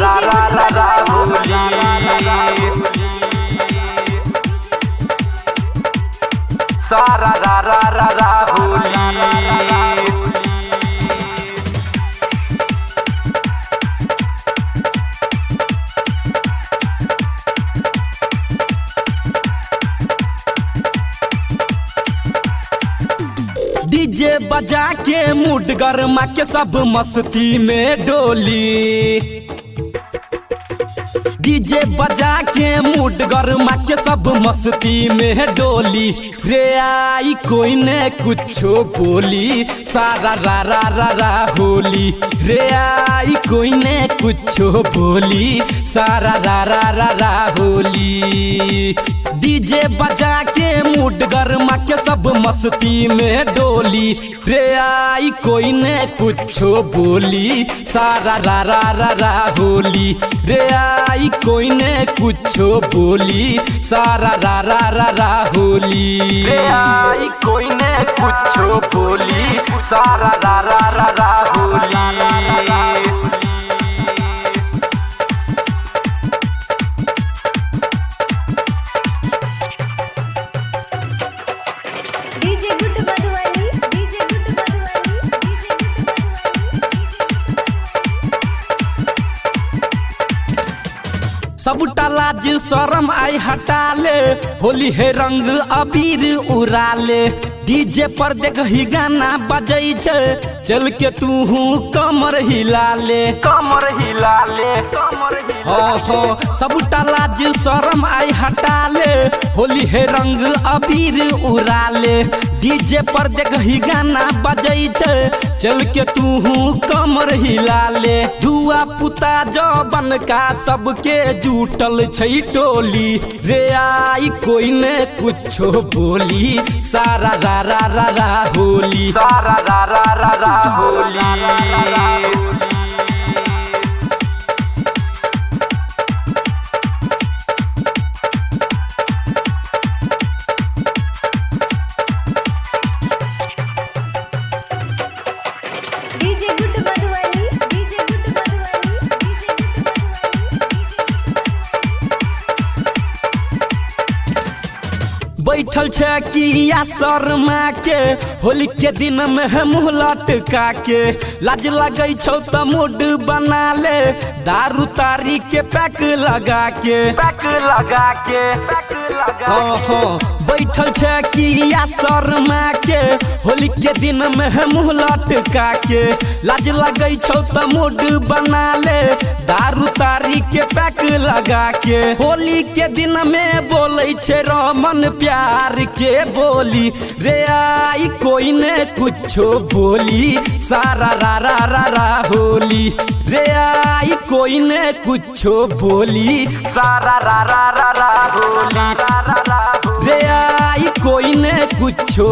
रा रा रा रा होली सारा रा रा रा रा होली डीजे बजा के मूड गरमा के सब मस्ती में डोली डीजे बजा के मूड गरमा के सब मस्ती में डोली रे आई कोई ने कुछो बोली सारा रा रा रा रा होली रे आई कोई ने कुछो बोली सारा रा रा रा रा होली डीजे बजा के मूड गरमा के सब मस्ती में डोली रे आई कोई ने कुछो बोली सारा रा रा रा रा होली रे आई कोई ने कुछो बोली सारा रा रा रा रा होली रे आई कोई ने कुछो बोली सारा रा रा रा रा होली सबटा लाज शरम आई हटा ले होली है रंग अबीर उड़ा ले डीजे पर देख ही गाना बजै छे चल के तू कमर हिला ले कमर हिला ले कमर हिला हो सबटा लाज शरम आई हटा ले होली है रंग अबीर उड़ा ले डीजे पर देख ही गाना बजै छे चल के तू कमर हिला ले धुआ पुता जबन का सबके जुटल छै टोली रे आई कोई ने कुछो बोली सारा रा रा रा रा होली सारा रा रा रा रा होली बैठल छे किया शर्मा के होली के दिन में मुँह लटका के लाज लगे छौ त मूड बना ले दारू तारी के पैक लगा के पैक लगा के पैक लगा हो बैठल छे किया शर्मा के होली के दिन में मुँह लटका के लाज लगे छौ त मूड बना ले दारू तारी के पैक लगा के होली के दिन में बोले छे रमन प्यार के बोली रे आई कोई ने कुछो बोली सारा रा रा रा रा होली रे आई कोई ने कुछो बोली सारा रा रा रा रा होली रे आई कोई ने कुछो